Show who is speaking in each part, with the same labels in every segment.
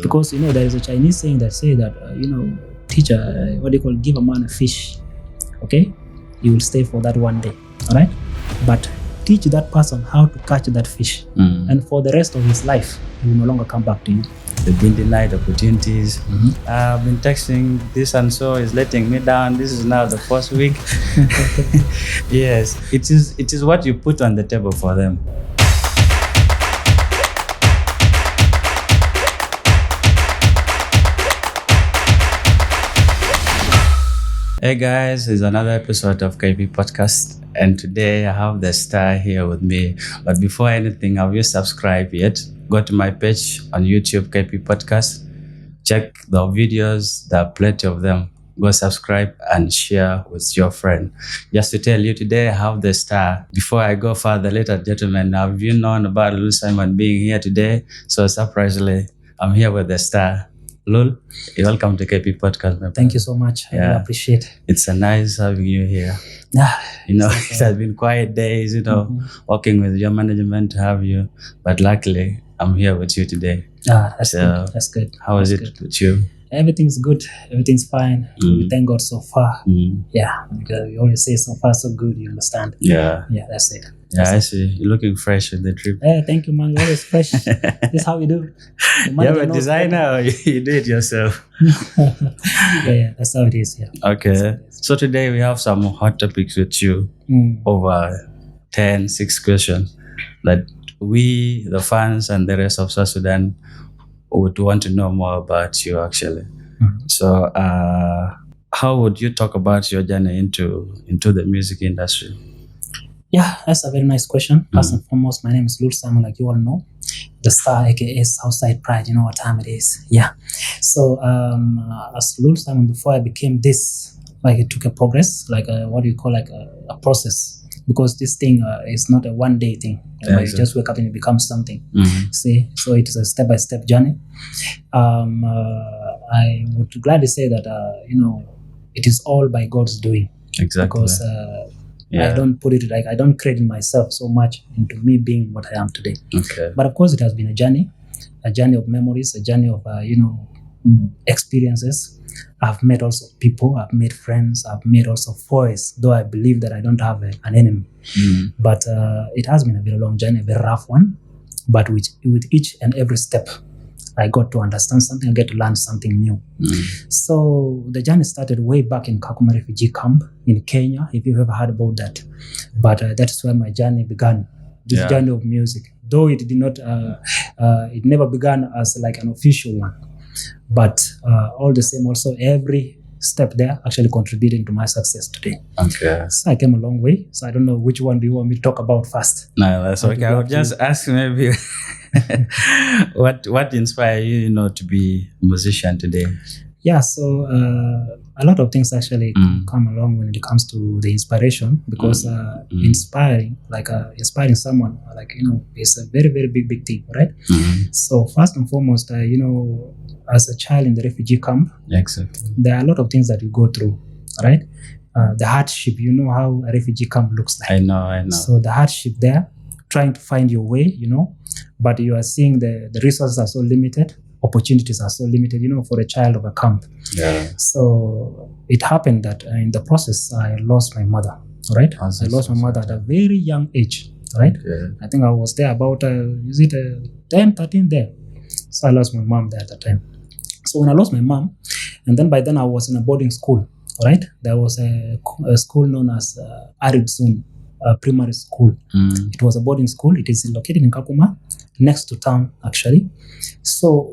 Speaker 1: Because there is a Chinese saying that say that teacher, give a man a fish, okay, he will stay for that one day, all right, but teach that person how to catch that fish, and for the rest of his life he will no longer come back to you.
Speaker 2: They've been denied opportunities. I've been texting this and so is letting me down. This is now the first week. Yes, it is what you put on the table for them. Hey guys, it's another episode of KP Podcast, and today I have the star here with me. But before anything, have you subscribed yet? Go to my page on YouTube, KP Podcast. Check the videos, there are plenty of them. Go subscribe and share with your friend. Just to tell you, today I have the star. Before I go further, ladies and gentlemen, have you known about LuL Simon being here today? So surprisingly, I'm here with the star. LuL, welcome to KP Podcast.
Speaker 1: Thank you so much. I really appreciate it.
Speaker 2: It's a nice having you here. It has been quiet days, working with your management to have you. But luckily, I'm here with you today.
Speaker 1: That's good. That's good.
Speaker 2: How is it with you?
Speaker 1: Everything's good. Everything's fine. We thank God so far. Yeah, because we always say so far so good. You understand?
Speaker 2: Yeah.
Speaker 1: Yeah, that's it.
Speaker 2: I see. You're looking fresh with the trip.
Speaker 1: Hey, thank you, man. You're always fresh. This is how we do.
Speaker 2: You're a designer or you do it yourself?
Speaker 1: Yeah, that's how it is. Yeah.
Speaker 2: Okay. So today we have some hot topics with you. Over 6 questions that we, the fans and the rest of South Sudan, would want to know more about you actually. So how would you talk about your journey into the music industry?
Speaker 1: Yeah, that's a very nice question. First and foremost, my name is LuL Simon, like you all know. The star, aka Southside Pride, you know what time it is. Yeah. So as LuL Simon, before I became this, like it took a progress, like a process. Because this thing is not a one-day thing. You just wake up and it becomes something. See, so it is a step-by-step journey. I would gladly say that it is all by God's doing.
Speaker 2: Exactly.
Speaker 1: Because I don't put it I don't credit myself so much into me being what I am today.
Speaker 2: Okay.
Speaker 1: But of course, it has been a journey of memories, a journey of experiences. I've met also people, I've made friends, I've made also foes, though I believe that I don't have an enemy. But it has been a very long journey, a very rough one. But with each and every step, I got to understand something, I get to learn something new. So the journey started way back in Kakuma refugee camp in Kenya, if you've ever heard about that. But that's where my journey began, this journey of music. Though it did not, it never began as like an official one. But all the same, also every step there actually contributing to my success today. Okay. So I came a long way. So I don't know which one do you want me to talk about first?
Speaker 2: No, that's okay. I would just ask maybe what inspired you, to be a musician today?
Speaker 1: Yeah, so a lot of things actually come along when it comes to the inspiration, because inspiring someone, is a very, very big thing, right? So first and foremost, as a child in the refugee camp, there are a lot of things that you go through, right? The hardship, how a refugee camp looks like.
Speaker 2: I know.
Speaker 1: So the hardship there, trying to find your way, but you are seeing the resources are so limited, opportunities are so limited, for a child of a camp. Yeah. So it happened that in the process, I lost my mother, right? I lost my mother at a very young age, right? Okay. I think I was there about, 10, 13 there. So I lost my mom there at the time. So when I lost my mom, and then by then I was in a boarding school, right? There was a school known as Arizun Primary School. It was a boarding school. It is located in Kakuma, next to town, actually. So,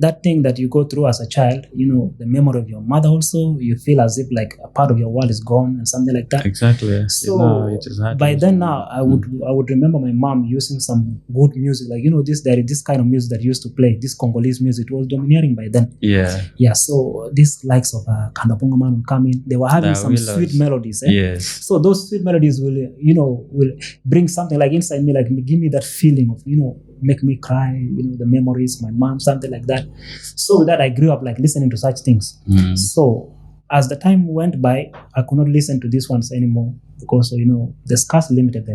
Speaker 1: that thing that you go through as a child, the memory of your mother also, you feel as if like a part of your world is gone and something like that.
Speaker 2: Exactly.
Speaker 1: So
Speaker 2: it is hard
Speaker 1: by then now, I would remember my mom using some good music, like, this kind of music that used to play, this Congolese music, it was domineering by then. Yeah. Yeah, so these likes of Kandapunga man would come in, they were having some sweet melodies.
Speaker 2: Yes.
Speaker 1: So those sweet melodies will bring something like inside me, like give me that feeling of, make me cry, the memories, my mom, something like that. So with that, I grew up like listening to such things. So as the time went by, I could not listen to these ones anymore. because the scarce limited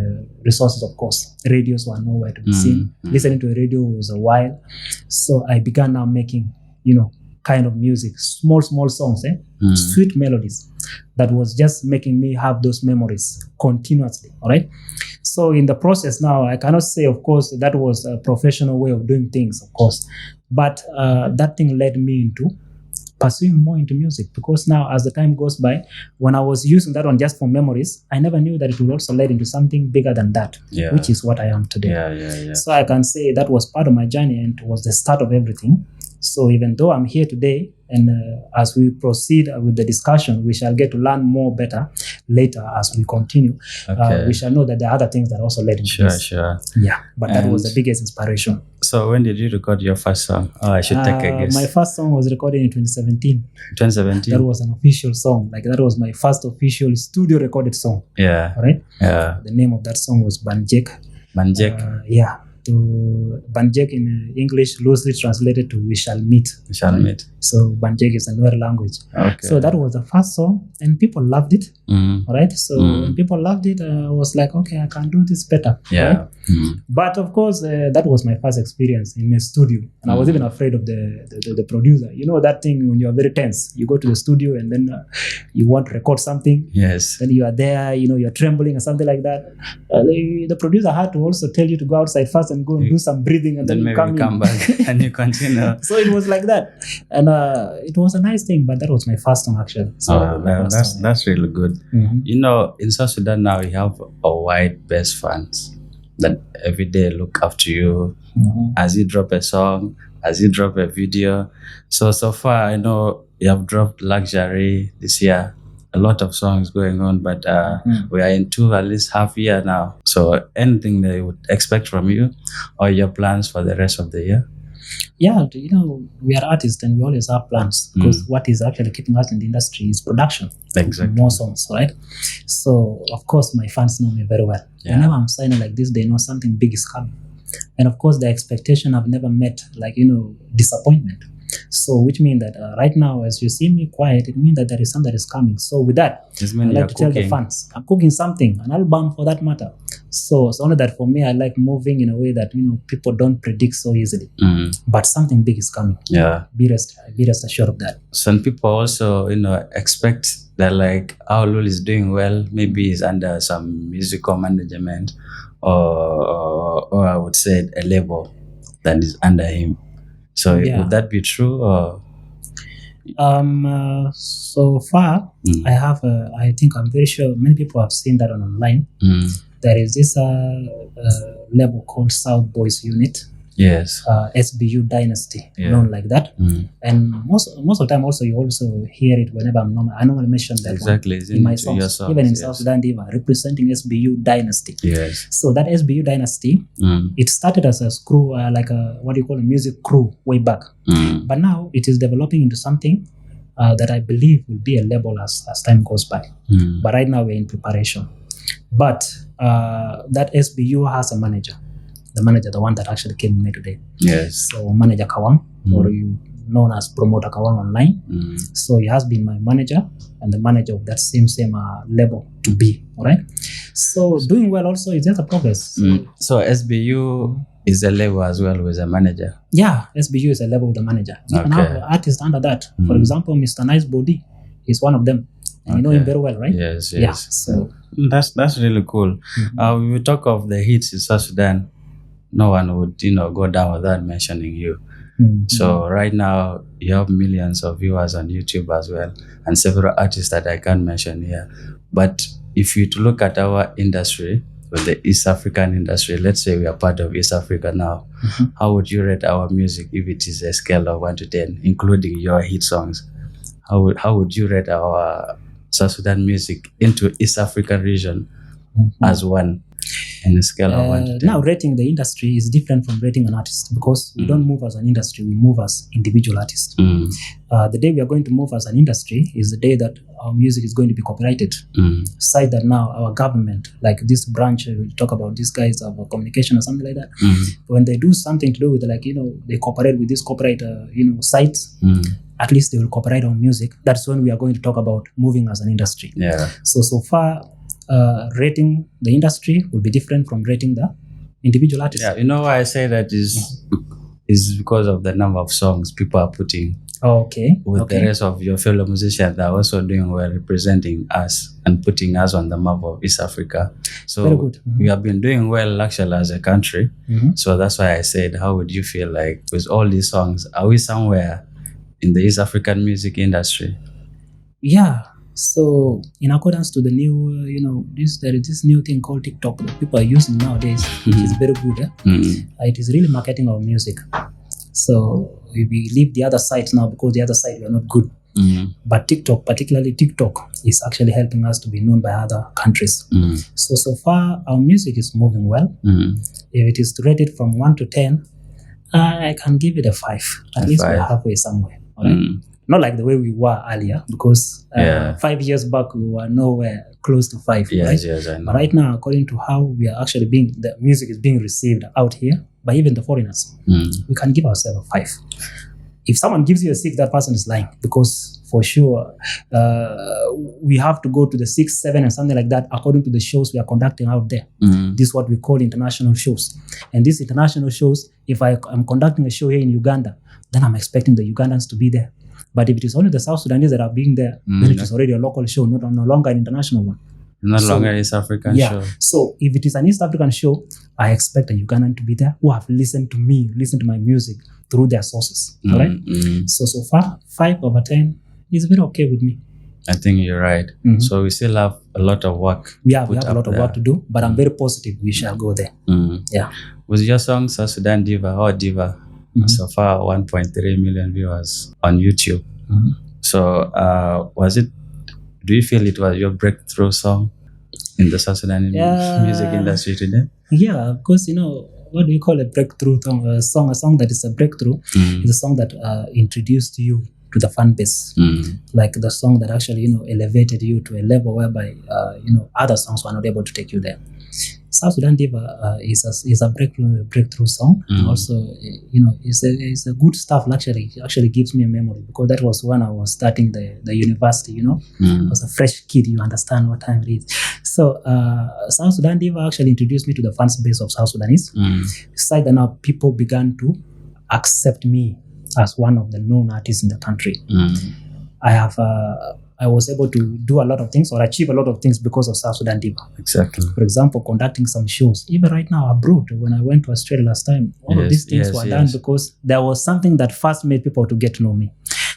Speaker 1: resources. Of course, radios were nowhere to be seen. Listening to a radio was a while, so I began now making kind of music, small songs, sweet melodies that was just making me have those memories continuously. All right. So in the process now, I cannot say, of course, that was a professional way of doing things, of course, but that thing led me into pursuing more into music, because now as the time goes by, when I was using that one just for memories, I never knew that it would also lead into something bigger than that, which is what I am today. So I can say that was part of my journey and it was the start of everything. So even though I'm here today, and as we proceed with the discussion, we shall get to learn more better later as we continue. We shall know that there are other things that also led into this.
Speaker 2: Sure.
Speaker 1: Yeah, but that was the biggest inspiration.
Speaker 2: So when did you record your first song? Oh, I should take a guess.
Speaker 1: My first song was recorded in 2017.
Speaker 2: 2017?
Speaker 1: That was an official song. Like, that was my first official studio recorded song.
Speaker 2: Yeah.
Speaker 1: Right?
Speaker 2: Yeah.
Speaker 1: The name of that song was Banjek.
Speaker 2: Banjek?
Speaker 1: To Banjek in English, loosely translated to "We shall meet."
Speaker 2: We shall meet.
Speaker 1: So Banjek is a Nuer language.
Speaker 2: Okay.
Speaker 1: So that was the first song, and people loved it.
Speaker 2: Mm.
Speaker 1: All right. So when people loved it, I was like, okay, I can do this better.
Speaker 2: Yeah.
Speaker 1: Right? But of course, that was my first experience in a studio, and I was even afraid of the producer. You know that thing when you are very tense. You go to the studio and then you want to record something.
Speaker 2: Yes.
Speaker 1: Then you are there. You're trembling or something like that. The producer had to also tell you to go outside first and go and do some breathing, and then
Speaker 2: maybe
Speaker 1: you
Speaker 2: come back and you continue.
Speaker 1: So it was like that, and it was a nice thing. But that was my first song actually. So
Speaker 2: that's really good.
Speaker 1: Mm-hmm.
Speaker 2: In South Sudan now, we have a wide base fans that every day look after you as you drop a song, as you drop a video. So far, I know you have dropped Luxury this year. A lot of songs going on, but we are into at least half year now. So anything they would expect from you, or your plans for the rest of the year?
Speaker 1: Yeah, we are artists and we always have plans, because what is actually keeping us in the industry is production.
Speaker 2: Exactly.
Speaker 1: More songs, right? So of course my fans know me very well.
Speaker 2: Yeah.
Speaker 1: Whenever I'm signing like this, they know something big is coming. And of course the expectation I've never met, like disappointment. So which means that right now, as you see me quiet, it means that there is something that is coming. So with that, I like to tell the fans, I'm cooking something, an album for that matter. So it's only that for me, I like moving in a way that people don't predict so easily. But something big is coming.
Speaker 2: Yeah.
Speaker 1: Be rest assured of that.
Speaker 2: Some people also expect that like how LuL is doing well, maybe he's under some musical management or I would say a label that is under him. So would that be true? Or?
Speaker 1: So far, I think I'm very sure many people have seen that online. There is this label called South Boys Unit.
Speaker 2: Yes.
Speaker 1: SBU Dynasty, known like that. And most of the time also you also hear it whenever I normally mention that
Speaker 2: exactly
Speaker 1: in my songs. Even in South Sudan, representing SBU Dynasty.
Speaker 2: Yes.
Speaker 1: So that SBU Dynasty, it started as a crew, like a music crew way back. But now it is developing into something that I believe will be a label as time goes by. But right now we're in preparation. But that SBU has a manager. The manager, the one that actually came with me today.
Speaker 2: Yes.
Speaker 1: So manager Kawang, or you known as promoter Kawang online. So he has been my manager and the manager of that same label to be. All right. So doing well also is just a progress.
Speaker 2: So SBU is a label as well with a manager.
Speaker 1: Yeah, SBU is a label with a manager. You can have artists under that. For example, Mr. Nice Body is one of them. And you know him very well, right?
Speaker 2: Yes.
Speaker 1: Yeah. So
Speaker 2: that's really cool. When we talk of the hits in South Sudan, no one would go down without mentioning you. So right now you have millions of viewers on YouTube as well, and several artists that I can't mention here. But if you to look at our industry, with the East African industry, let's say we are part of East Africa now, how would you rate our music if it is a scale of 1 to 10, including your hit songs? How would you rate our South Sudan music into East African region as 1? In a scale of 1 to 10.
Speaker 1: Now, rating the industry is different from rating an artist, because we don't move as an industry, we move as individual artists. The day we are going to move as an industry is the day that our music is going to be copyrighted. Aside that now, our government, like this branch, we talk about these guys of communication or something like that, when they do something to do with they cooperate with this corporate sites, at least they will cooperate on music. That's when we are going to talk about moving as an industry.
Speaker 2: Yeah.
Speaker 1: So far, rating the industry will be different from rating the individual artist.
Speaker 2: Yeah, you know why I say that is because of the number of songs people are putting.
Speaker 1: Okay.
Speaker 2: With the rest of your fellow musicians that are also doing well, representing us and putting us on the map of East Africa. So
Speaker 1: very good.
Speaker 2: we have been doing well actually as a country. So that's why I said, how would you feel like with all these songs? Are we somewhere in the East African music industry?
Speaker 1: Yeah. So in accordance to the new, there is this new thing called TikTok that people are using nowadays, which is very good. It is really marketing our music. So we leave the other side now because the other side we are not good. But TikTok, particularly TikTok, is actually helping us to be known by other countries. So far, our music is moving well. If it is rated from 1 to 10, I can give it a 5. At least we're halfway somewhere. All right? Not like the way we were earlier, because 5 years back we were nowhere close to 5. Right?
Speaker 2: Yes, I know.
Speaker 1: But right now, according to how we are actually the music is being received out here by even the foreigners, we can give ourselves a 5. If someone gives you a 6, that person is lying, because for sure we have to go to the 6, 7 and something like that according to the shows we are conducting out there. This is what we call international shows. And these international shows, if I am conducting a show here in Uganda, then I'm expecting the Ugandans to be there. But if it is only the South Sudanese that are being there, then it is already a local show, no longer an international one.
Speaker 2: No longer East African show.
Speaker 1: So if it is an East African show, I expect a Ugandan to be there who have listened to me, listened to my music through their sources. All right. So far, 5 over 10 is very okay with me.
Speaker 2: I think you're right. So we still have a lot of work.
Speaker 1: We have a lot of work to do, but I'm very positive we shall go there. Yeah.
Speaker 2: Was your song South Sudan Diva or Diva? So far, 1.3 million viewers on YouTube. So do you feel it was your breakthrough song in the South Sudan music industry today? Yeah,
Speaker 1: because what do you call a breakthrough song? A song that is a breakthrough is a song that introduced you to the fan base, like the song that actually elevated you to a level whereby other songs were not able to take you there. South Sudan Diva is a breakthrough song. Also, it's a good stuff. Actually gives me a memory, because that was when I was starting the university. I was a fresh kid. You understand what time it is. So South Sudan Diva actually introduced me to the fan base of South Sudanese. Besides that, now people began to accept me as one of the known artists in the country. I was able to do a lot of things or achieve a lot of things because of South Sudan Diva.
Speaker 2: Exactly.
Speaker 1: For example, conducting some shows. Even right now abroad, when I went to Australia last time, all of these things were done because there was something that first made people to get to know me.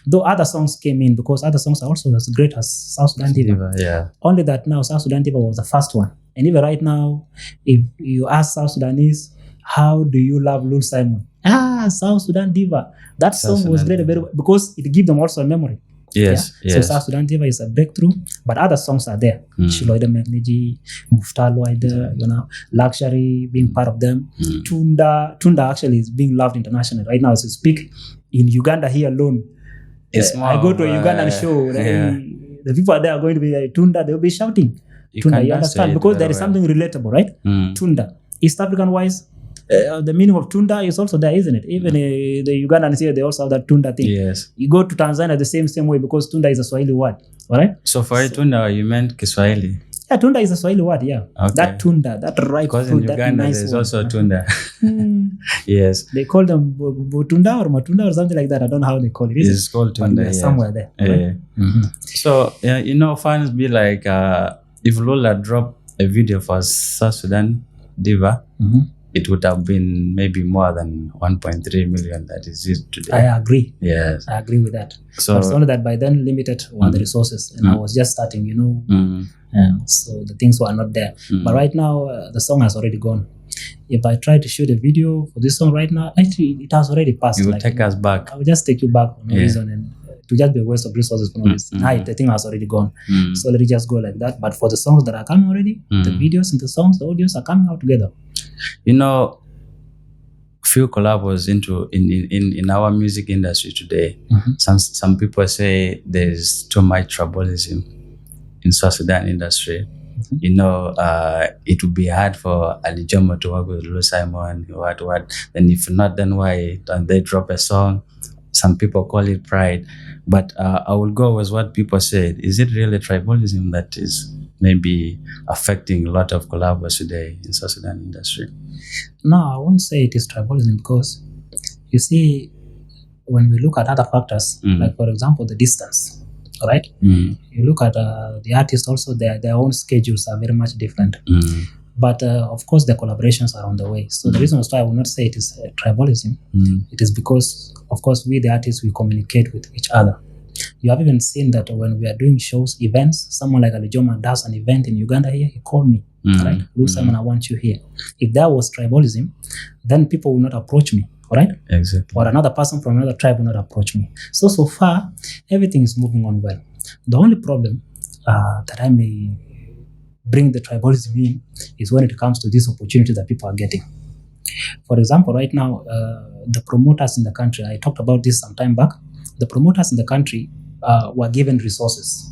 Speaker 1: Though other songs came in, because other songs are also as great as South Sudan Diva. Only that now South Sudan Diva was the first one. And even right now, if you ask South Sudanese, how do you love LuL Simon? South Sudan Diva. That song was great because it gives them also a memory. So South Sudan Diva is a breakthrough, but other songs are there. Shiloida Megniji, Muftalo, Luxury being part of them. Tunda actually is being loved internationally. Right now as we speak, in Uganda here alone, I go to a Ugandan show, the people are there are going to be Tunda, they'll be shouting. Tunda, you understand? Because there is something relatable, right? Tunda. East African wise, the meaning of Tunda is also there, isn't it? Even the Ugandans here, they also have that Tunda thing.
Speaker 2: Yes.
Speaker 1: You go to Tanzania the same way, because Tunda is a Swahili word. All right?
Speaker 2: So for Tunda, you meant Kiswahili?
Speaker 1: Yeah, Tunda is a Swahili word, yeah. Okay. That Tunda, that ripe
Speaker 2: because
Speaker 1: fruit,
Speaker 2: in Uganda, nice
Speaker 1: there's
Speaker 2: also Tunda. Yes.
Speaker 1: They call them Butunda or Matunda or something like that. I don't know how they call it.
Speaker 2: It's called Tunda,
Speaker 1: somewhere there.
Speaker 2: Right? So, fans be like, if Lola dropped a video for South Sudan Diva, it would have been maybe more than 1.3 million that is it today. I agree. Yes. I agree with that. So but it's only that by then limited were the resources, and I was just starting, so the things were not there. But right now, the song has already gone. If I try to shoot a video for this song right now, actually it has already passed. You will take us back. I will just take you back for no reason, and to just be a waste of resources for no reason. The thing has already gone. So let it just go like that. But for the songs that are coming already, the videos and the songs, the audios are coming out together. Few collabs in our music industry today. Some people say there's too much tribalism in South Sudan industry. It would be hard for Ali Jomo to work with LuL Simon. What? And if not, then why don't they drop a song? Some people call it pride, but I will go with what people said. Is it really tribalism that is maybe affecting a lot of collabs today in South Sudan industry?
Speaker 1: No, I won't say it is tribalism because you see, when we look at other factors, like for example, the distance, right? You look at the artists also, their own schedules are very much different. But of course, the collaborations are on the way. So the reason why I will not say it is tribalism, it is because, of course, we the artists, we communicate with each other. You have even seen that when we are doing shows, events, someone like Alijoma does an event in Uganda here, he called me, right? LuL Simon, I want you here. If that was tribalism, then people will not approach me, right?
Speaker 2: Exactly.
Speaker 1: Or another person from another tribe will not approach me. So far, everything is moving on well. The only problem that I may bring the tribalism in is when it comes to this opportunity that people are getting. For example, right now, the promoters in the country, I talked about this some time back, the promoters in the country were given resources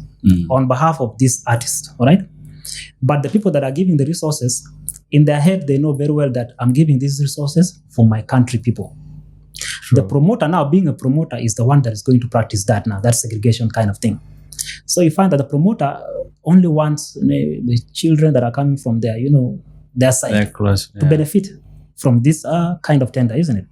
Speaker 1: on behalf of these artists, all right? But the people that are giving the resources, in their head, they know very well that I'm giving these resources for my country people. Sure. The promoter now, being a promoter, is the one that is going to practice that now, that segregation kind of thing. So you find that the promoter only wants the children that are coming from their, their side to benefit from this kind of tender, isn't it?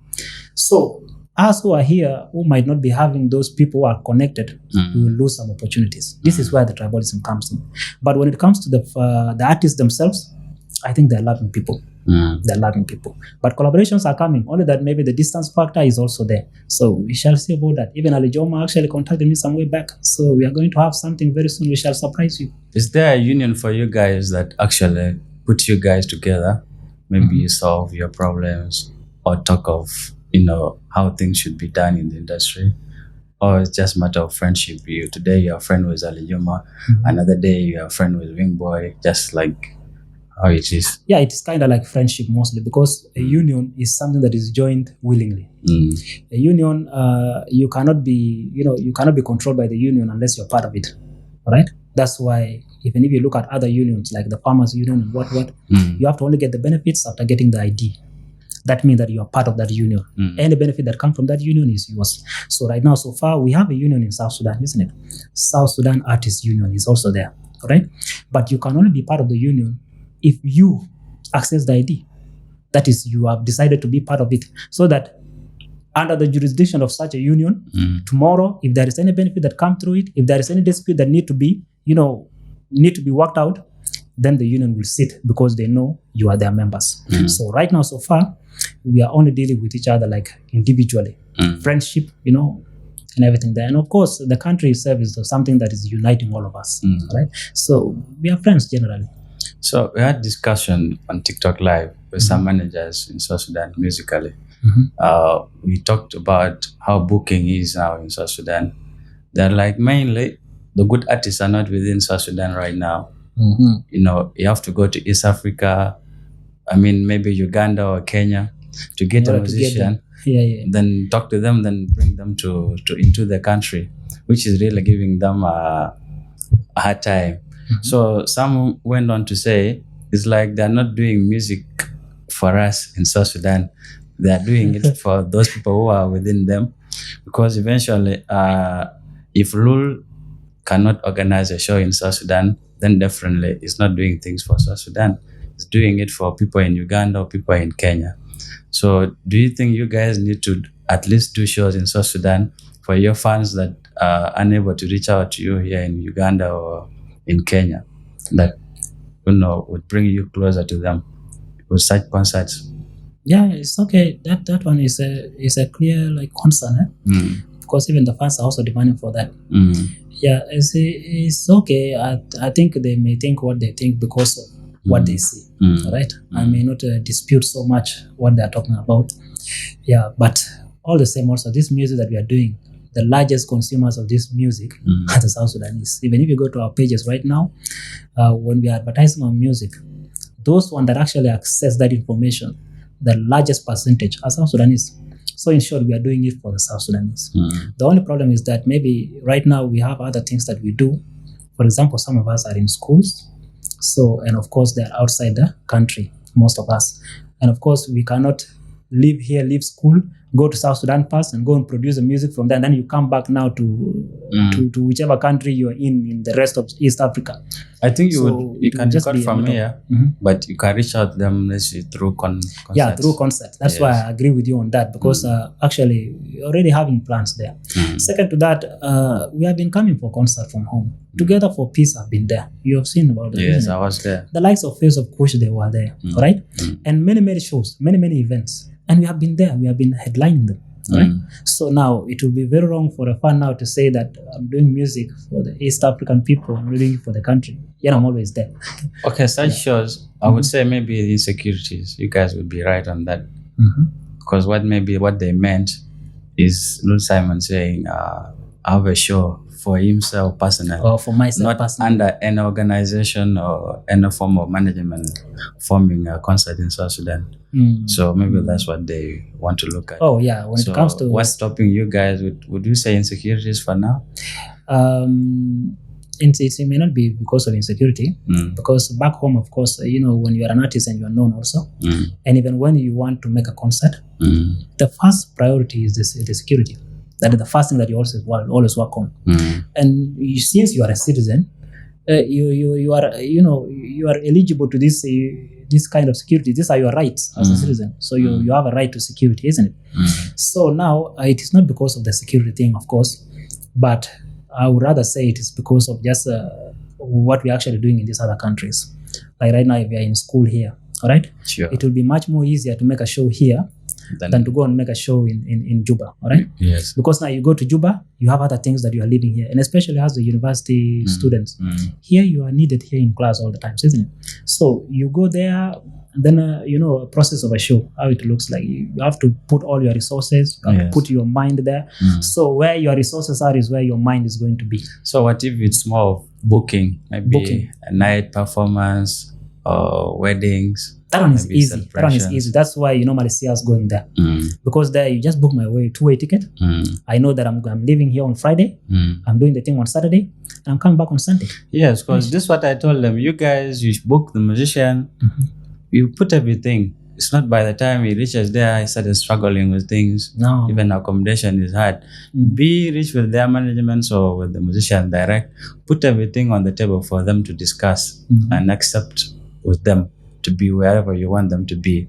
Speaker 1: So us who are here, who might not be having those people who are connected, we will lose some opportunities. This is where the tribalism comes in. But when it comes to the artists themselves, I think they're loving people. They're loving people. But collaborations are coming, only that maybe the distance factor is also there. So we shall see about that. Even Alijoma actually contacted me some way back. So we are going to have something very soon. We shall surprise you.
Speaker 2: Is there a union for you guys that actually put you guys together? Maybe you solve your problems or talk of, how things should be done in the industry? Or it's just a matter of friendship? Today you're a friend with Alijoma, another day you're a friend with Wingboy, just like how it is.
Speaker 1: Yeah, it is kind of like friendship mostly, because a union is something that is joined willingly. A union, you cannot be controlled by the union unless you're part of it, right? That's why even if you look at other unions like the farmers union and what, you have to only get the benefits after getting the ID. That means that you are part of that union. Any benefit that comes from that union is yours. So right now, so far, we have a union in South Sudan, isn't it? South Sudan Artists Union is also there, right? But you can only be part of the union if you access the ID. That is, you have decided to be part of it, so that under the jurisdiction of such a union, tomorrow, if there is any benefit that comes through it, if there is any dispute that need to be worked out, then the union will sit because they know you are their members. So right now, so far, we are only dealing with each other like individually, friendship, and everything there. And of course, the country itself is something that is uniting all of us, right? So we are friends generally.
Speaker 2: So we had discussion on TikTok Live with some managers in South Sudan musically. We talked about how booking is now in South Sudan. They're like, mainly the good artists are not within South Sudan right now. You have to go to East Africa, maybe Uganda or Kenya to get a musician. Then talk to them, then bring them to into the country, which is really giving them a hard time. So some went on to say it's like they're not doing music for us in South Sudan. They're doing it for those people who are within them, because eventually, if LuL cannot organize a show in South Sudan, then definitely it's not doing things for South Sudan. It's doing it for people in Uganda or people in Kenya. So do you think you guys need to at least do shows in South Sudan for your fans that are unable to reach out to you here in Uganda or in Kenya, that would bring you closer to them with such concerts?
Speaker 1: Yeah, it's okay. That one is a clear concern, because even the fans are also demanding for that. Yeah, it's okay. I think they may think what they think because of what they see, right? I may not dispute so much what they're talking about. Yeah, but all the same, also this music that we are doing, the largest consumers of this music are the South Sudanese. Even if you go to our pages right now, when we are advertising on music, those ones that actually access that information, the largest percentage are South Sudanese. So in short, we are doing it for the South Sudanese. The only problem is that maybe right now we have other things that we do. For example, some of us are in schools. And of course, they're outside the country, most of us. And of course, we cannot leave school, go to South Sudan first and go and produce the music from there. And then you come back now to to whichever country you're in the rest of East Africa.
Speaker 2: I think
Speaker 1: So
Speaker 2: you
Speaker 1: it
Speaker 2: can
Speaker 1: will just
Speaker 2: record
Speaker 1: be a
Speaker 2: from
Speaker 1: matter of-
Speaker 2: here, but you can reach out to them, let's say, through concerts.
Speaker 1: Yeah, through concerts. That's why I agree with you on that, because actually we're already having plans there. Second to that, we have been coming for concert from home. Together for Peace have been there. You have seen about it.
Speaker 2: Yes,
Speaker 1: isn't it?
Speaker 2: I was there.
Speaker 1: The likes of Face of Kush, they were there, right? And many shows, many events. And we have been there. We have been headlining them. Right? So now it will be very wrong for a fan now to say that I'm doing music for the East African people, I'm doing it for the country. Yeah, I'm always there.
Speaker 2: Okay, such shows, I would say maybe the insecurities. You guys would be right on that. Because what they meant is LuL Simon saying, I have a show for himself personally.
Speaker 1: Or for myself
Speaker 2: not
Speaker 1: personally.
Speaker 2: under any organization or any form of management forming a concert in South Sudan. So maybe that's what they want to look at.
Speaker 1: Oh yeah, when it comes to
Speaker 2: what's stopping you guys? Would you say insecurities for now?
Speaker 1: It may not be because of insecurity, because back home, of course, when you are an artist and you are known also, and even when you want to make a concert, the first priority is the security. That is the first thing that you always work on. And since you are a citizen, you are eligible to this kind of security. These are your rights as a citizen. So you have a right to security, isn't it? So now it is not because of the security thing, of course, but I would rather say it is because of just what we're actually doing in these other countries. Like right now, if we are in school here, all right,
Speaker 2: sure,
Speaker 1: it will be much more easier to make a show here than to go and make a show in Juba, all right?
Speaker 2: Yes.
Speaker 1: Because now you go to Juba, you have other things that you are leading here, and especially as the university students. Here you are needed here in class all the time, isn't it? So you go there, and then a process of a show, how it looks like. You have to put all your resources, you have to put your mind there. So where your resources are is where your mind is going to be.
Speaker 2: So what if it's more of booking, maybe a night performance or weddings?
Speaker 1: That one is easy. That's why you normally see us going there. Because there you just book my two-way ticket. I know that I'm leaving here on Friday. I'm doing the thing on Saturday. And I'm coming back on Sunday.
Speaker 2: Yes, because this is what I told them. You guys, you book the musician. You put everything. It's not by the time he reaches there, he started struggling with things.
Speaker 1: No.
Speaker 2: Even accommodation is hard. Be rich with their management or with the musician direct. Put everything on the table for them to discuss and accept with them to be wherever you want them to be.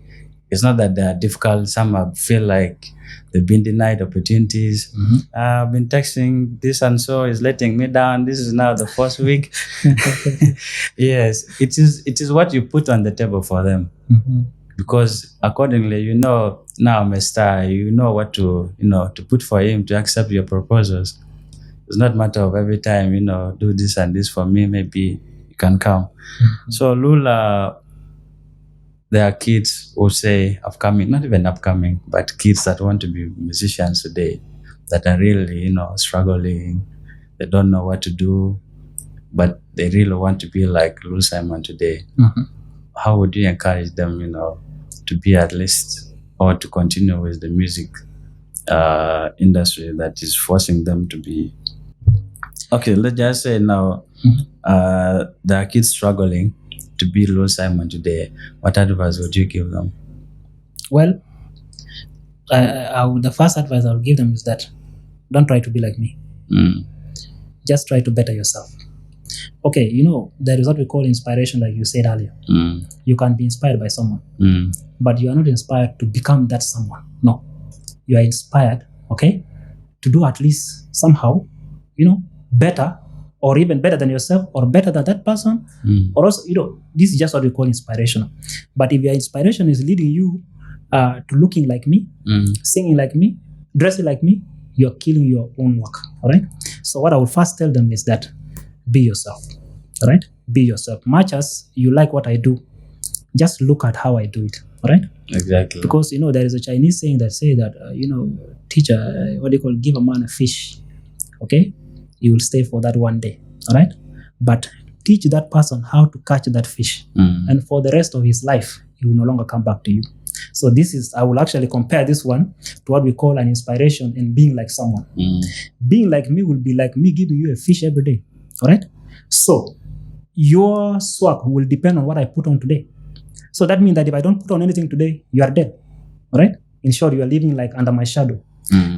Speaker 2: It's not that they are difficult. Some feel like they've been denied opportunities. I've been texting this and so is letting me down. This is now the first week. Yes, it is what you put on the table for them. Because accordingly, now I'm a star. You know what to put for him to accept your proposals. It's not a matter of every time, do this and this for me. Maybe you can come. So LuL, there are kids who say upcoming, not even upcoming, but kids that want to be musicians today that are really, struggling. They don't know what to do, but they really want to be like LuL Simon today. How would you encourage them, to be at least or to continue with the music industry that is forcing them to be? Okay, let's just say now there are kids struggling to be LuL Simon today. What advice would you give them? Well,
Speaker 1: the first advice I would give them is that don't try to be like me. Just try to better yourself. Okay, there is what we call inspiration, like you said earlier. You can be inspired by someone, but you are not inspired to become that someone. No, you are inspired, okay, to do at least somehow, better, or even better than yourself, or better than that person, or also, this is just what we call inspirational. But if your inspiration is leading you to looking like me, singing like me, dressing like me, you're killing your own work, all right? So what I would first tell them is that be yourself, all right? Be yourself. Much as you like what I do, just look at how I do it, all right?
Speaker 2: Exactly.
Speaker 1: Because, there is a Chinese saying that say that, teacher, give a man a fish, okay? You will stay for that one day, all right? But teach that person how to catch that fish. And for the rest of his life, he will no longer come back to you. So I will actually compare this one to what we call an inspiration in being like someone. Being like me will be like me giving you a fish every day, all right? So your swag will depend on what I put on today. So that means that if I don't put on anything today, you are dead, all right? In short, you are living like under my shadow.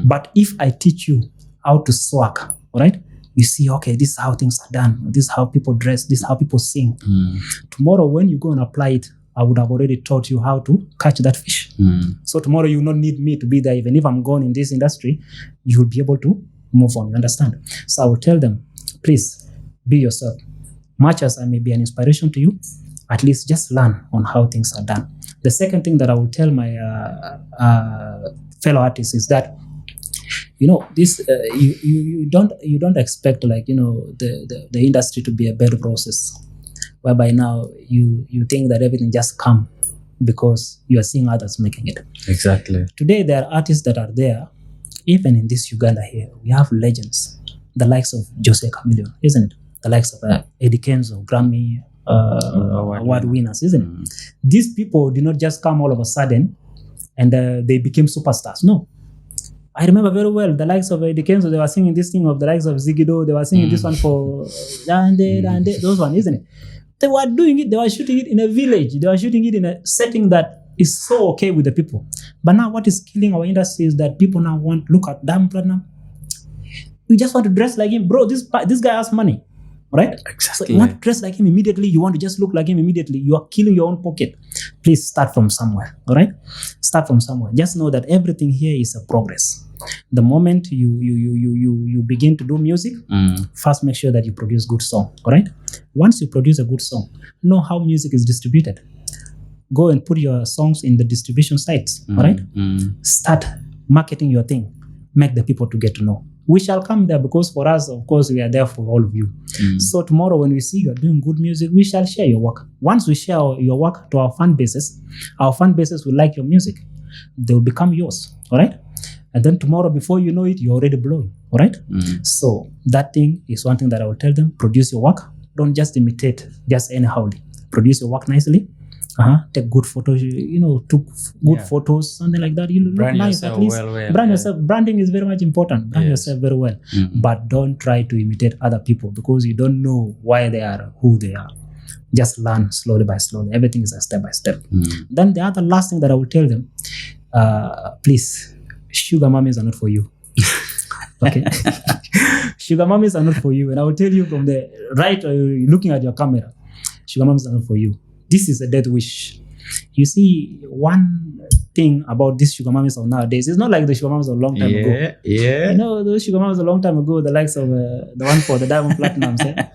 Speaker 1: But if I teach you how to swag, all all right? You see, okay, this is how things are done. This is how people dress. This is how people sing. Tomorrow, when you go and apply it, I would have already taught you how to catch that fish. So tomorrow, you will not need me to be there. Even if I'm gone in this industry, you will be able to move on. You understand? So I will tell them, please be yourself. Much as I may be an inspiration to you, at least just learn on how things are done. The second thing that I will tell my fellow artists is that, this you don't expect the industry to be a bad process, whereby now you think that everything just come because you are seeing others making it.
Speaker 2: Exactly.
Speaker 1: Today there are artists that are there, even in this Uganda here, we have legends, the likes of Jose Chameleone, isn't it? The likes of Eddie Kenzo, Grammy award winners, isn't it? These people did not just come all of a sudden and they became superstars. No. I remember very well the likes of Eddie Kenzo, they were singing this thing of the likes of Ziggido, they were singing this one for Dande, those one, isn't it? They were doing it, they were shooting it in a village, they were shooting it in a setting that is so okay with the people. But now what is killing our industry is that people now look at Diamond Platinum. We just want to dress like him. Bro, this guy has money. Right?
Speaker 2: Exactly.
Speaker 1: So you want to dress like him immediately, you want to just look like him immediately, you are killing your own pocket. Please start from somewhere, all right? Start from somewhere. Just know that everything here is a progress. The moment you begin to do music, first make sure that you produce good song, all right? Once you produce a good song, know how music is distributed. Go and put your songs in the distribution sites, all right? Start marketing your thing. Make the people to get to know. We shall come there because for us, of course, we are there for all of you. So tomorrow when we see you are doing good music, we shall share your work. Once we share your work to our fan bases will like your music. They will become yours, all right? And then tomorrow, before you know it, you're already blowing, all right? So that thing is one thing that I will tell them. Produce your work. Don't just imitate, just anyhowly. Produce your work nicely. Take good photos, took good photos, something like that. You look
Speaker 2: brand
Speaker 1: nice at least. Brand yourself. Branding is very much important. Brand yourself very well. But don't try to imitate other people because you don't know why they are who they are. Just learn slowly by slowly. Everything is a step by step. Then the other last thing that I will tell them, please, sugar mummies are not for you. Okay. Sugar mummies are not for you. And I will tell you from the right, looking at your camera, sugar mummies are not for you. This is a death wish. You see, one thing about these sugar mummies of nowadays, it's not like the sugar mummies of a long time ago.
Speaker 2: Yeah.
Speaker 1: Those sugar mummies a long time ago, the likes of the one for the Diamond Platinums.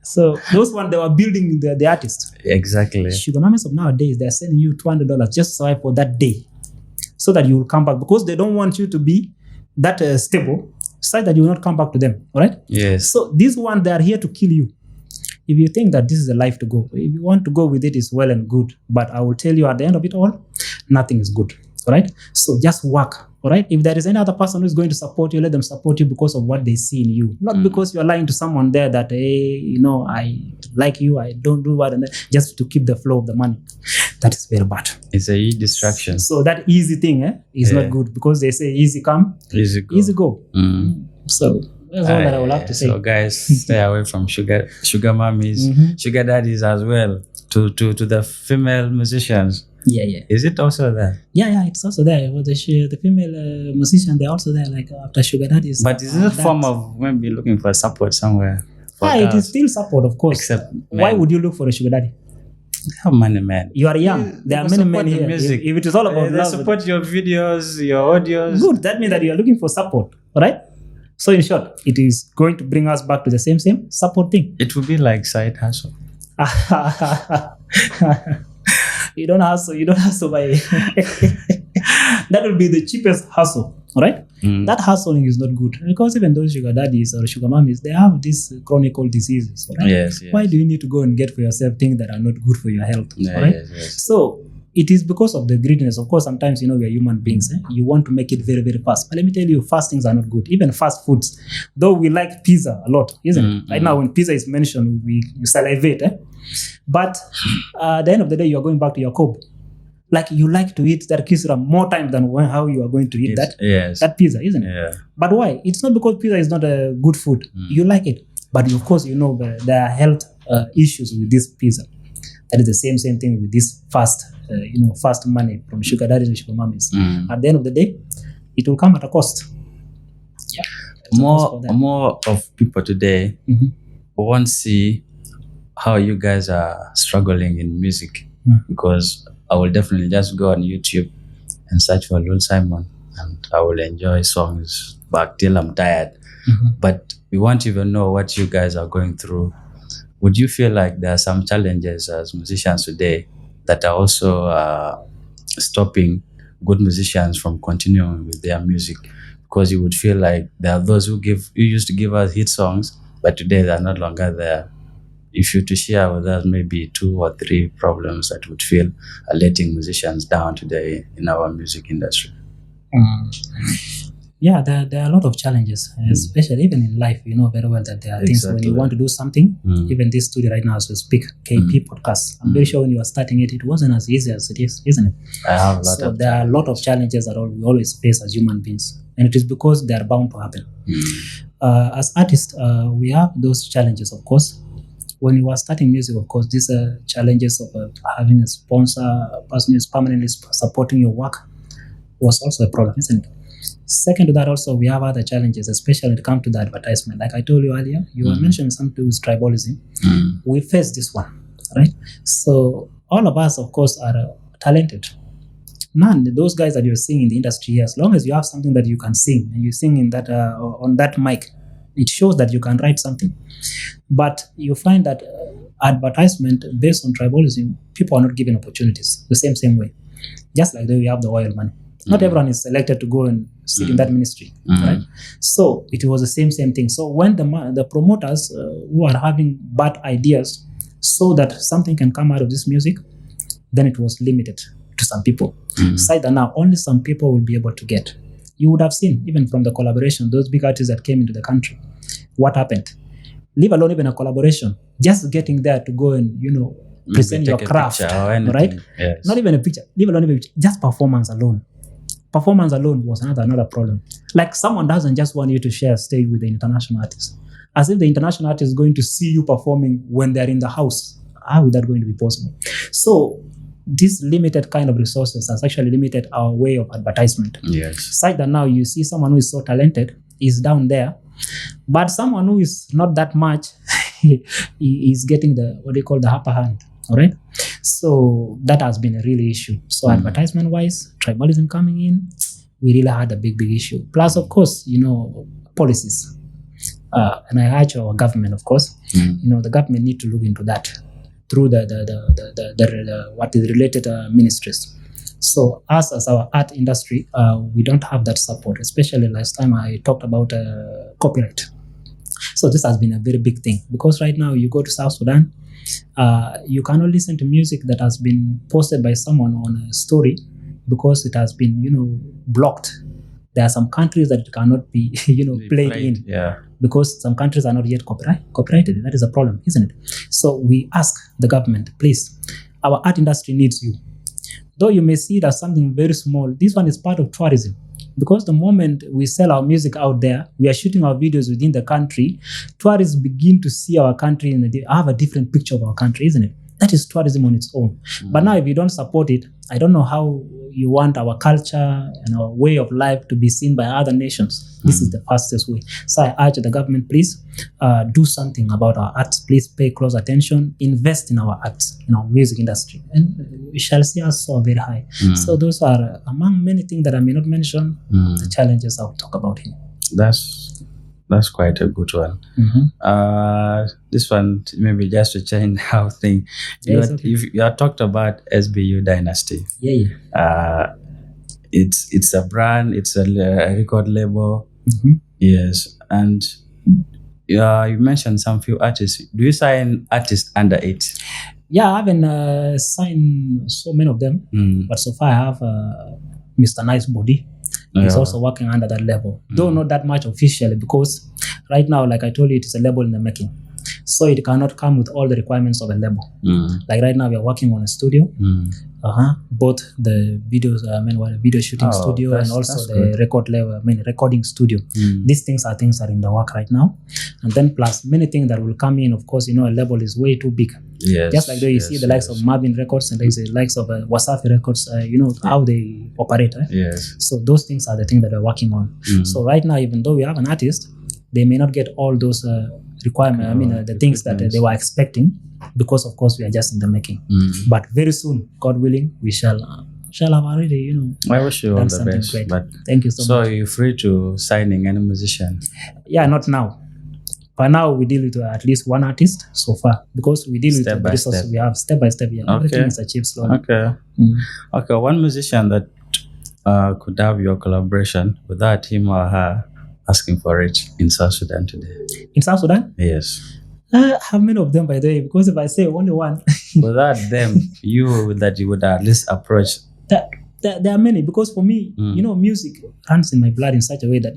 Speaker 1: So those ones, they were building the artist.
Speaker 2: Exactly.
Speaker 1: Sugar mummies of nowadays, they're sending you $200 just for that day, so that you will come back because they don't want you to be that stable, so that you will not come back to them. All right?
Speaker 2: Yes.
Speaker 1: So these ones, they are here to kill you. If you think that this is a life to go, if you want to go with it, it's well and good. But I will tell you at the end of it all, nothing is good. All right? So just work. All right? If there is any other person who is going to support you, let them support you because of what they see in you. Not because you are lying to someone there that, hey, I like you, I don't do what, and just to keep the flow of the money. That is very bad.
Speaker 2: It's a distraction.
Speaker 1: So that easy thing is not good because they say easy come, easy go. So that's all that I will have to say.
Speaker 2: So guys, stay away from sugar mummies, sugar daddies as well. To the female musicians.
Speaker 1: Yeah.
Speaker 2: Is it also there?
Speaker 1: Yeah, it's also there. The female musicians, they're also there, like after sugar daddies.
Speaker 2: But is it a form of maybe looking for support somewhere?
Speaker 1: It is still support, of course.
Speaker 2: Except
Speaker 1: why would you look for a sugar daddy?
Speaker 2: How many men?
Speaker 1: You are young. There are many men here.
Speaker 2: Music.
Speaker 1: If it is all about
Speaker 2: they
Speaker 1: love,
Speaker 2: support your videos, your audios.
Speaker 1: Good. That means that you are looking for support. All right? So in short, it is going to bring us back to the same support thing.
Speaker 2: It will be like side hustle.
Speaker 1: You don't hustle by that will be the cheapest hustle, all right? That hustling is not good because even those sugar daddies or sugar mummies, they have these chronic diseases, right?
Speaker 2: Yes.
Speaker 1: Why do you need to go and get for yourself things that are not good for your health, all right?
Speaker 2: Yes.
Speaker 1: So it is because of the greediness. Of course, sometimes, we are human beings. You want to make it very, very fast. But let me tell you, fast things are not good. Even fast foods. Though we like pizza a lot, isn't it? Right now, when pizza is mentioned, you salivate. But at the end of the day, you are going back to your cob. Like you like to eat that kisra more time than how you are going to eat that pizza, isn't it?
Speaker 2: Yeah.
Speaker 1: But why? It's not because pizza is not a good food. You like it. But of course, there are health issues with this pizza. That is the same thing with this fast money from sugar daddies and sugar mummies. At the end of the day, it will come at a cost. Yeah.
Speaker 2: More of people today won't see how you guys are struggling in music, because I will definitely just go on YouTube and search for LuL Simon, and I will enjoy songs back till I'm tired. But we won't even know what you guys are going through. Would you feel like there are some challenges as musicians today that are also stopping good musicians from continuing with their music? Because you would feel like there are those who used to give us hit songs, but today they are no longer there. If you to share with us maybe 2 or 3 problems that would feel are letting musicians down today in our music industry.
Speaker 1: Yeah, there are a lot of challenges, especially even in life. You know very well that there are things when you want to do something. Even this studio right now as we speak, KP podcast, I'm very sure when you were starting it wasn't as easy as it is, isn't it? There are a lot of challenges that we always face as human beings, and it is because they are bound to happen. As artists, we have those challenges, of course. When you are starting music, of course, these are challenges of having a sponsor, a person who is permanently supporting your work was also a problem, isn't it? Second to that, also, we have other challenges, especially when it comes to the advertisement. Like I told you earlier, you were mentioning something with tribalism. We face this one, right? So all of us, of course, are talented. None, those guys that you're seeing in the industry, as long as you have something that you can sing, and you sing in that on that mic, it shows that you can write something. But you find that advertisement based on tribalism, people are not given opportunities the same way. Just like we have the oil money. Not everyone is selected to go and sit in that ministry, right? So it was the same thing. So when the promoters who are having bad ideas so that something can come out of this music, then it was limited to some people. Aside that now, only some people will be able to get. You would have seen, even from the collaboration, those big artists that came into the country, what happened. Leave alone even a collaboration, just getting there to go and, present your craft, right?
Speaker 2: Yes.
Speaker 1: Not even a picture, leave alone even just performance alone. Performance alone was another problem. Like someone doesn't just want you to share a stage with the international artist. As if the international artist is going to see you performing when they're in the house. How is that going to be possible? So these limited kind of resources has actually limited our way of advertisement.
Speaker 2: Yes.
Speaker 1: Aside that now you see someone who is so talented is down there, but someone who is not that much is getting the upper hand. All right. So that has been a real issue. So advertisement wise, tribalism coming in, we really had a big issue. Plus, of course, policies. And I urge our government, of course, the government need to look into that through the what is related ministries. So us as our art industry, we don't have that support. Especially last time I talked about copyright. So this has been a very big thing because right now you go to South Sudan, you cannot listen to music that has been posted by someone on a story because it has been, blocked. There are some countries that it cannot be, played in.
Speaker 2: Yeah.
Speaker 1: Because some countries are not yet copyrighted. That is a problem, isn't it? So we ask the government, please, our art industry needs you. Though you may see it as something very small, this one is part of tourism. Because the moment we sell our music out there, we are shooting our videos within the country, tourists begin to see our country and they have a different picture of our country, isn't it? That is tourism on its own. But now if you don't support it, I don't know how you want our culture and our way of life to be seen by other nations. This is the fastest way. So I urge the government, please do something about our arts. Please pay close attention, invest in our arts, in our music industry. And we shall see us so very high. So those are among many things that I may not mention, the challenges I'll talk about here.
Speaker 2: That's quite a good one. This one, maybe just to change how thing. You had talked about SBU Dynasty.
Speaker 1: Yeah.
Speaker 2: It's a brand. It's a record label. Yes, and you mentioned some few artists. Do you sign artists under it?
Speaker 1: Yeah, I haven't signed so many of them, but so far I have Mr. Nice Body. He's also working under that level, though not that much officially, because right now, like I told you, it is a label in the making. So it cannot come with all the requirements of a label. Like right now, we are working on a studio. Both the videos, video shooting studio and also the record level, recording studio. These things are in the work right now. And then plus many things that will come in. Of course, a label is way too big.
Speaker 2: Yes,
Speaker 1: just like though you see the likes of Marvin Records and the likes of Wasafi Records, how they operate.
Speaker 2: Yes.
Speaker 1: So those things are the things that we're working on. So right now, even though we have an artist, they may not get all those requirements, the things that they were expecting, because of course we are just in the making. But very soon, God willing, we shall have already,
Speaker 2: I wish you all the best.
Speaker 1: Great.
Speaker 2: But
Speaker 1: thank you so much.
Speaker 2: So are you free to signing any musician?
Speaker 1: Yeah, not now. For now, we deal with at least one artist so far, because we deal with the resources we have step by step. Yeah, everything is achieved slowly.
Speaker 2: Okay. One musician that could have your collaboration without him or her asking for it in South Sudan today.
Speaker 1: In South Sudan?
Speaker 2: Yes.
Speaker 1: I have many of them, by the way, because if I say only one,
Speaker 2: without them, you would at least approach.
Speaker 1: There are many, because for me, music runs in my blood in such a way that,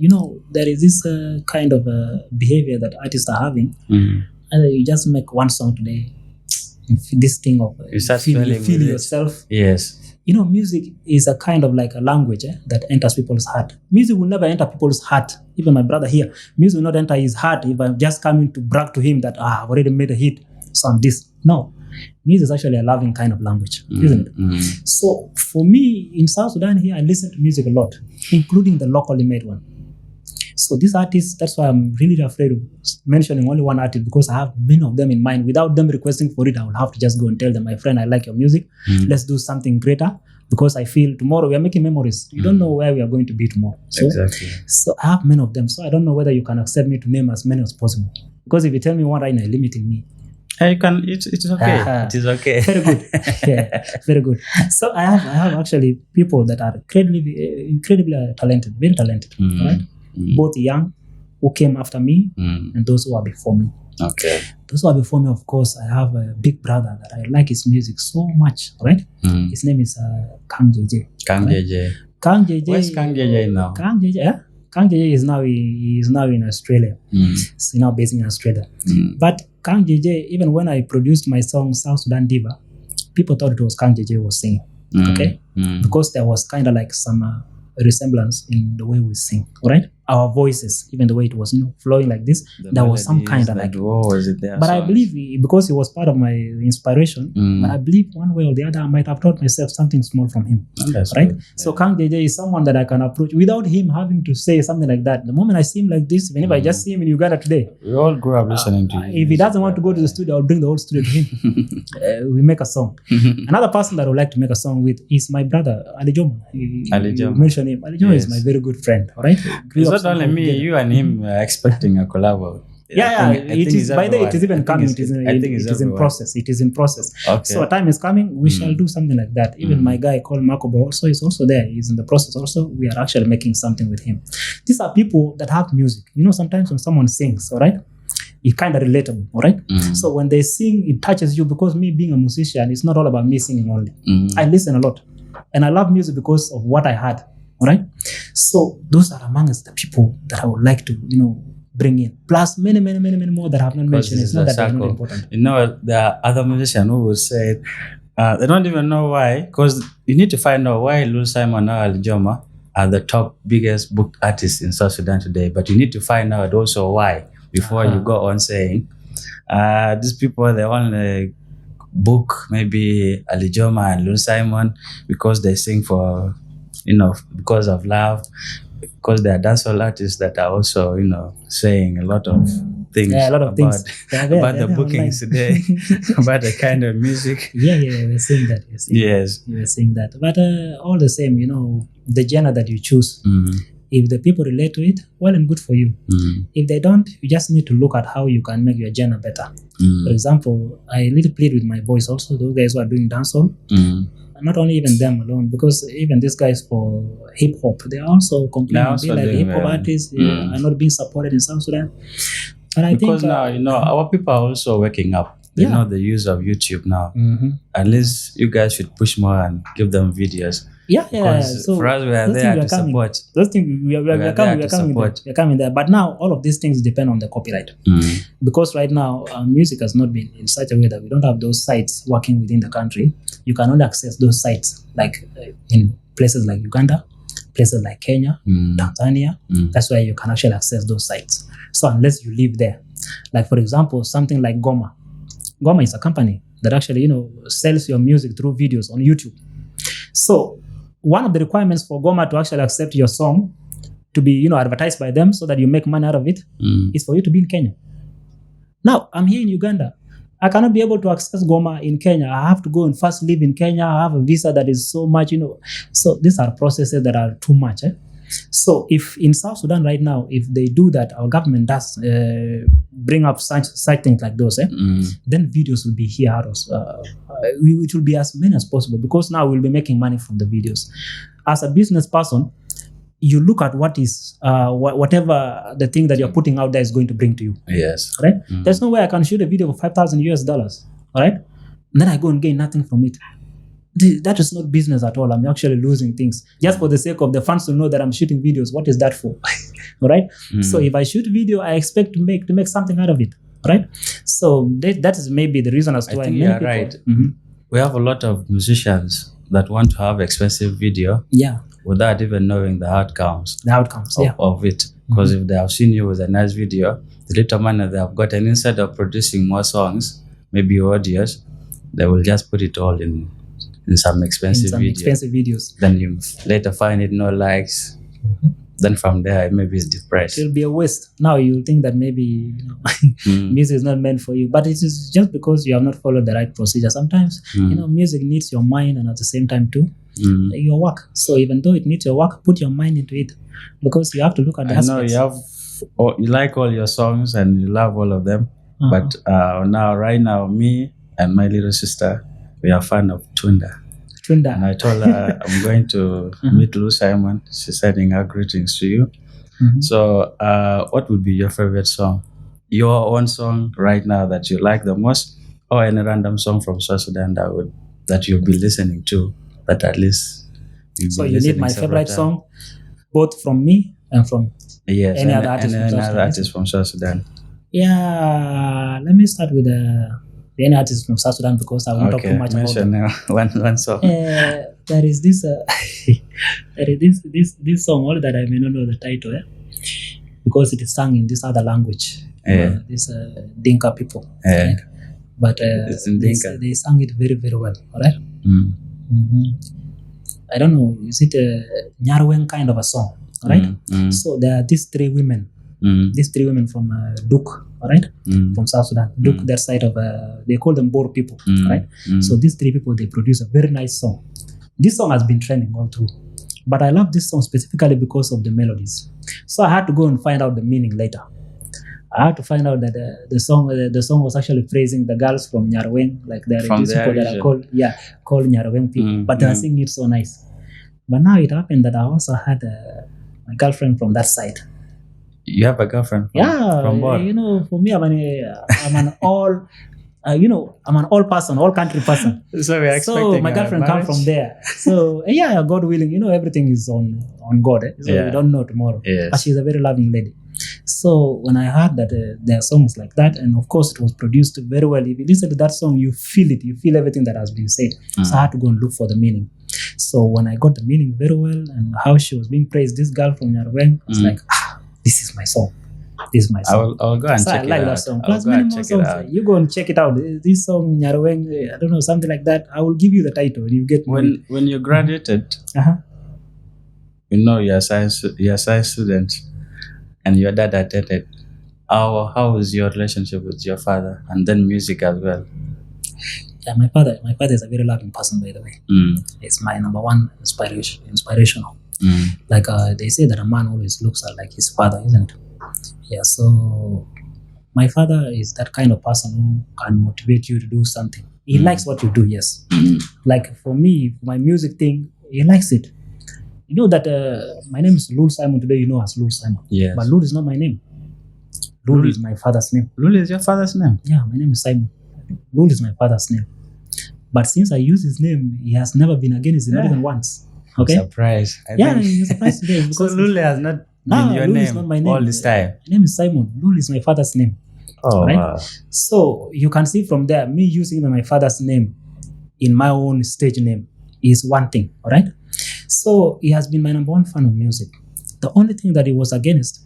Speaker 1: there is this kind of behavior that artists are having. And you just make one song today, this thing of
Speaker 2: you feel
Speaker 1: yourself.
Speaker 2: Yes.
Speaker 1: Music is a kind of like a language that enters people's heart. Music will never enter people's heart. Even my brother here, music will not enter his heart if I'm just coming to brag to him that I've already made a hit. So I'm this. No. Music is actually a loving kind of language, isn't it? So for me, in South Sudan here, I listen to music a lot, including the locally made one. So these artists, that's why I'm really afraid of mentioning only one artist, because I have many of them in mind. Without them requesting for it, I will have to just go and tell them, my friend, I like your music. Let's do something greater, because I feel tomorrow we are making memories. You don't know where we are going to be tomorrow. So,
Speaker 2: exactly.
Speaker 1: So I have many of them. So I don't know whether you can accept me to name as many as possible. Because if you tell me one right now, you're limiting me.
Speaker 2: You can. It's okay. It is okay.
Speaker 1: Very good. Yeah, very good. So I have actually people that are incredibly talented, very talented. Right? Both young, who came after me, and those who are before me.
Speaker 2: Okay.
Speaker 1: Those who are before me, of course, I have a big brother that I like his music so much. Right? His name is Kang JJ.
Speaker 2: Kang JJ.
Speaker 1: Kang JJ.
Speaker 2: Where's Kang JJ now?
Speaker 1: Kang JJ. Yeah? Kang JJ is now in Australia. He's now based in Australia. But Kang JJ, even when I produced my song South Sudan Diva, people thought it was Kang JJ was singing. Okay? Because there was kind of like some resemblance in the way we sing, right? Our voices, even the way it was, flowing like this, there was some kind of like.
Speaker 2: Was it there?
Speaker 1: But I believe, because he was part of my inspiration, but I believe one way or the other, I might have taught myself something small from him, right? Good. So Kang JJ is someone that I can approach without him having to say something like that. The moment I see him like this, whenever I just see him in Uganda today,
Speaker 2: we all grew up listening to him.
Speaker 1: If he doesn't want to go to the studio, I'll bring the whole studio to him. We make a song. Another person that I would like to make a song with is my brother Ali Joma. You mentioned him. Ali Joma is my very good friend. All right.
Speaker 2: It's not only me. You and him are expecting a collab.
Speaker 1: It is. By the way, it is even coming. It is in process. It is in process.
Speaker 2: Okay.
Speaker 1: So a time is coming. We shall do something like that. Even my guy called Makobo also is also there. He's in the process. Also, we are actually making something with him. These are people that have music. Sometimes when someone sings, all right, it's kind of relatable, all right? So when they sing, it touches you, because me being a musician, it's not all about me singing only. I listen a lot, and I love music because of what I had. All right. So those are amongst the people that I would like to, bring in. Plus many more that I have not mentioned. It's not that they're not important.
Speaker 2: There are other musicians who would say they don't even know why, because you need to find out why LuL Simon and Ali Joma are the top biggest booked artists in South Sudan today. But you need to find out also why before you go on saying these people, they only book maybe Ali Joma and LuL Simon because they sing for because of love, because there are dancehall artists that are also, saying a lot of things about the bookings today, about the kind of music.
Speaker 1: Yeah, we're saying that. We're saying that. But all the same, the genre that you choose, if the people relate to it, well and good for you. If they don't, you just need to look at how you can make your genre better. For example, I little played with my boys also, those guys who are doing dancehall. Not only even them alone, because even these guys for hip hop, they are also complaining like hip hop artists are not being supported in South Sudan. And I
Speaker 2: because
Speaker 1: think
Speaker 2: now, our people are also waking up. They know the use of YouTube now. At least you guys should push more and give them videos.
Speaker 1: Yeah.
Speaker 2: Because
Speaker 1: So
Speaker 2: for us, we are
Speaker 1: those
Speaker 2: there
Speaker 1: things
Speaker 2: to support.
Speaker 1: Those things we are coming there. But now all of these things depend on the copyright. Because right now music has not been in such a way that we don't have those sites working within the country. You can only access those sites like in places like Uganda, places like Kenya, Tanzania. That's where you can actually access those sites. So unless you live there, like for example, something like Goma. Goma is a company that actually, sells your music through videos on YouTube. So one of the requirements for Goma to actually accept your song to be, advertised by them so that you make money out of it is for you to be in Kenya. Now, I'm here in Uganda. I cannot be able to access Goma in Kenya. I have to go and first live in Kenya. I have a visa that is so much, So these are processes that are too much. So if in South Sudan right now, if they do that, our government does bring up such things like those, then videos will be here. It will be as many as possible because now we'll be making money from the videos. As a business person, you look at what is whatever the thing that you're putting out there is going to bring to you.
Speaker 2: Yes.
Speaker 1: Right? There's no way I can shoot a video for $5,000. All right? And then I go and gain nothing from it. That is not business at all. I'm actually losing things just for the sake of the fans to know that I'm shooting videos. What is that for? All right. So if I shoot video, I expect to make something out of it. Right. So that is maybe the reason as to why many people.
Speaker 2: Right. We have a lot of musicians that want to have expensive video.
Speaker 1: Yeah.
Speaker 2: Without even knowing the outcomes. Of it. Because if they have seen you with a nice video, the little money they have gotten, instead of producing more songs, maybe audios, they will just put it all in some expensive
Speaker 1: videos.
Speaker 2: Then you later find it no likes. Then from there, maybe it's depressed.
Speaker 1: It'll be a waste. Now you think that maybe music is not meant for you, but it is just because you have not followed the right procedure. Sometimes music needs your mind and at the same time too your work. So even though it needs your work, put your mind into it because you have to look at the aspects.
Speaker 2: You like all your songs and you love all of them, but right now, me and my little sister, we are fan of Tunda. And I told her I'm going to meet LuL Simon. She's sending her greetings to you. So what would be your favorite song? Your own song right now that you like the most, or any random song from South Sudan that you'll be listening to, that at least
Speaker 1: so you need my favorite song, both from me and from any other artist
Speaker 2: from South Sudan.
Speaker 1: Yeah, let me start with any artist from South Sudan because I won't talk too much about them.
Speaker 2: One song.
Speaker 1: There is this this song, only that I may not know the title, because it is sung in this other language. This Dinka people. Right? But they sang it very, very well. All right? I don't know, is it a Nyarweng kind of a song? All right? So there are these three women. These three women from Duk, all right, from South Sudan. Duk, that side of they call them Bor people, right? So these three people, they produce a very nice song. This song has been trending all through, but I love this song specifically because of the melodies. So I had to go and find out the meaning later. I had to find out that the song was actually praising the girls from Nyarweng, like there are these people that are called Nyarweng people, but they are singing it so nice. But now it happened that I also had a girlfriend from that side.
Speaker 2: You have a girlfriend?
Speaker 1: From what? For me, I'm an all, I'm an all country person.
Speaker 2: So we're expecting.
Speaker 1: So my girlfriend come from there. So God willing, everything is on God. So we don't know tomorrow.
Speaker 2: Yes.
Speaker 1: But she's a very loving lady. So when I heard that there are songs like that, and of course it was produced very well. If you listen to that song, you feel it. You feel everything that has been said. So I had to go and look for the meaning. So when I got the meaning very well and how she was being praised, this girl from Nyarweng, I was like, this is my song. This is my song.
Speaker 2: I'll go and check it out. I like that
Speaker 1: song. Plus many more songs. You go and check it out. This song, Nyarweng, I don't know, something like that. I will give you the title and you get
Speaker 2: when you graduated. You're a science student, and your dad attended. How is your relationship with your father, and then music as well?
Speaker 1: Yeah, my father is a very loving person, by the way. It's my number one inspirational. Like they say that a man always looks like his father, isn't it? Yeah, so my father is that kind of person who can motivate you to do something. He likes what you do, yes. Like for me, for my music thing, he likes it. You know that my name is LuL Simon today, as LuL Simon.
Speaker 2: Yes.
Speaker 1: But LuL is not my name. LuL is my father's name.
Speaker 2: LuL is your father's name?
Speaker 1: Yeah, my name is Simon. LuL is my father's name. But since I use his name, he has never been against it, not even once. Okay.
Speaker 2: Surprised.
Speaker 1: You're surprised today because
Speaker 2: So LuL has not been your
Speaker 1: LuL
Speaker 2: name,
Speaker 1: is not my name
Speaker 2: all this time.
Speaker 1: My name is Simon. LuL is my father's name.
Speaker 2: Oh,
Speaker 1: right?
Speaker 2: wow.
Speaker 1: So you can see from there, me using my father's name in my own stage name is one thing, all right? So he has been my number one fan of music. The only thing that he was against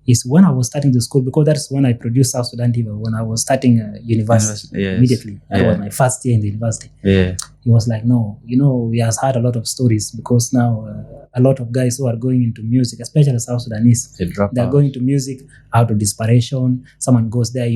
Speaker 1: is when I was starting the school, because that's when I produced South Sudan TV, when I was starting university immediately. That was my first year in the university.
Speaker 2: Yeah.
Speaker 1: He was like, no, he has heard a lot of stories because now a lot of guys who are going into music, especially South Sudanese, they're going to music out of desperation. Someone goes there,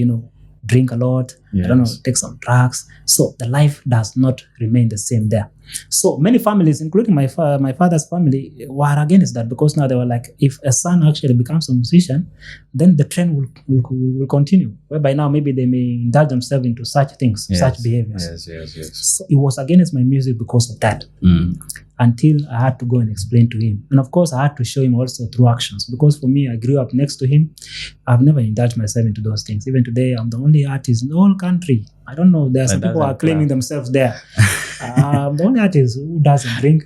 Speaker 1: drink a lot, I don't know, take some drugs. So the life does not remain the same there. So many families, including my father's family, were against that because now they were like, if a son actually becomes a musician, then the trend will continue. Whereby now maybe they may indulge themselves into such things, such behaviors.
Speaker 2: Yes.
Speaker 1: So he was against my music because of that. Until I had to go and explain to him. And of course, I had to show him also through actions because for me, I grew up next to him. I've never indulged myself into those things. Even today, I'm the only artist in the whole country. I don't know, there are some people who are claiming themselves there. I'm the only artist who doesn't drink,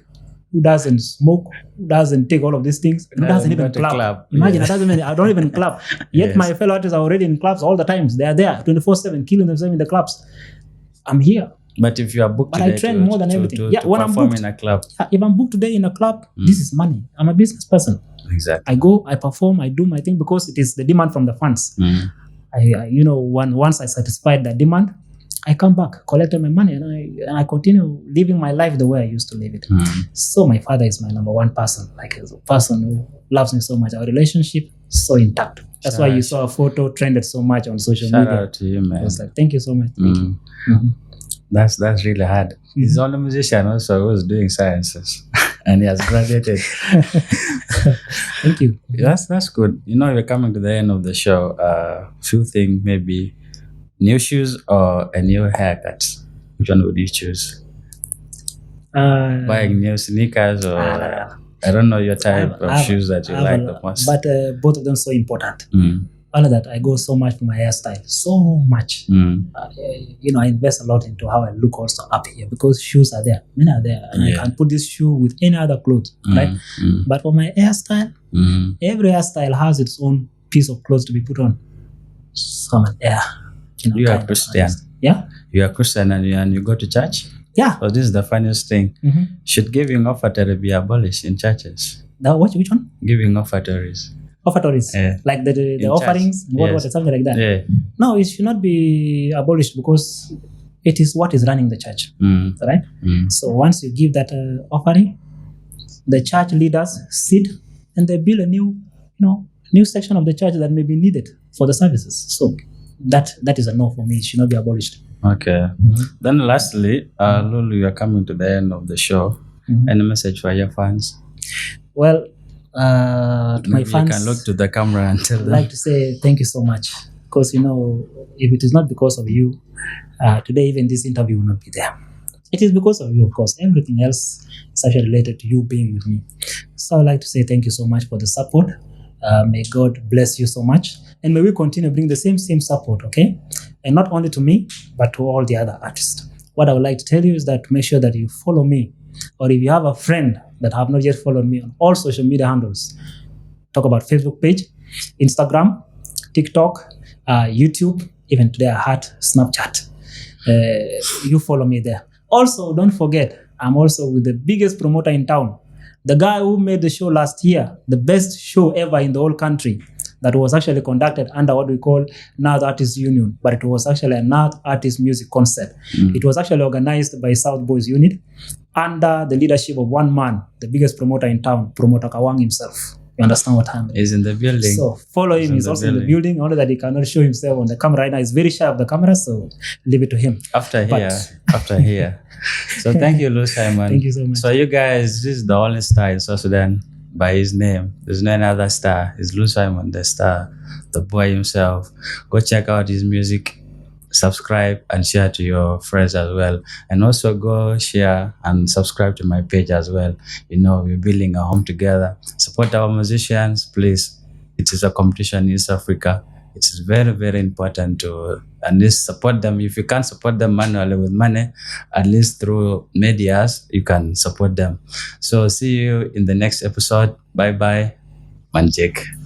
Speaker 1: who doesn't smoke, who doesn't take all of these things, who doesn't even clap. Imagine, I don't even clap. Yet my fellow artists are already in clubs all the times. They are there 24/7, killing themselves in the clubs. I'm here.
Speaker 2: But if you are booked today
Speaker 1: I train more than everything.
Speaker 2: to
Speaker 1: when I'm
Speaker 2: perform
Speaker 1: booked
Speaker 2: in a club.
Speaker 1: If I'm booked today in a club, this is money. I'm a business person.
Speaker 2: Exactly.
Speaker 1: I go, I perform, I do my thing because it is the demand from the fans. Once I satisfied that demand, I come back, collected my money, and I continue living my life the way I used to live it. So my father is my number one person, like a person who loves me so much. Our relationship is so intact. That's why you saw a photo trended so much on social media.
Speaker 2: Shout out to you, man.
Speaker 1: I was like, thank you so much. Thank you. Mm-hmm.
Speaker 2: That's really hard. He's only musician also who was doing sciences and he has graduated.
Speaker 1: Thank you.
Speaker 2: That's good. We're coming to the end of the show. Few things, maybe new shoes or a new haircut. Which one would you choose? Buying new sneakers or I don't know your type of shoes that you like the most.
Speaker 1: But both of them so important. Only that I go so much for my hairstyle, so much. I invest a lot into how I look also up here because shoes are there, many are there, and I can put this shoe with any other clothes, right? But for my hairstyle, every hairstyle has its own piece of clothes to be put on. So
Speaker 2: you are Christian.
Speaker 1: Yeah.
Speaker 2: You are Christian and you go to church.
Speaker 1: Yeah.
Speaker 2: So this is the funniest thing. Should giving offertory be abolished in churches?
Speaker 1: Which one?
Speaker 2: Giving offertories.
Speaker 1: Offertories, like the offerings, what something like that.
Speaker 2: Yeah.
Speaker 1: No, it should not be abolished because it is what is running the church, right? So once you give that offering, the church leaders sit and they build a new section of the church that may be needed for the services. So that is a no for me. It should not be abolished.
Speaker 2: Okay. Then lastly, LuL, you are coming to the end of the show. Any message for your fans?
Speaker 1: Well, to my fans,
Speaker 2: you can look to the camera and tell them.
Speaker 1: I'd like to say thank you so much because if it is not because of you, today even this interview will not be there. It is because of you, of course. Everything else is actually related to you being with me. So I'd like to say thank you so much for the support. May God bless you so much, and may we continue to bring the same support, okay? And not only to me, but to all the other artists. What I would like to tell you is that make sure that you follow me, or if you have a friend that have not yet followed me on all social media handles, talk about Facebook page, Instagram, TikTok, YouTube, even today I had Snapchat. You follow me there. Also, don't forget, I'm also with the biggest promoter in town. The guy who made the show last year, the best show ever in the whole country, that was actually conducted under what we call North Artists Union, but it was actually a North Artist Music Concert. It was actually organized by South Boys Unit under the leadership of one man, the biggest promoter in town, Promoter Kawang himself. You understand what I mean?
Speaker 2: He's in the building.
Speaker 1: So follow him. He's also in the building, only that he cannot show himself on the camera right now. He's very shy of the camera, so leave it to him.
Speaker 2: After here. So thank you, LuL Simon.
Speaker 1: Thank you so much.
Speaker 2: So you guys, this is the only star in South Sudan by his name. There's no other star. It's LuL Simon, the star, the boy himself. Go check out his music. Subscribe and share to your friends as well, and also go share and subscribe to my page as well. We're building a home together. Support our musicians, please. It is a competition in East Africa. It's very, very important to at least support them. If you can't support them manually with money, at least through medias, you can support them. So see you in the next episode. Bye bye. Manjek.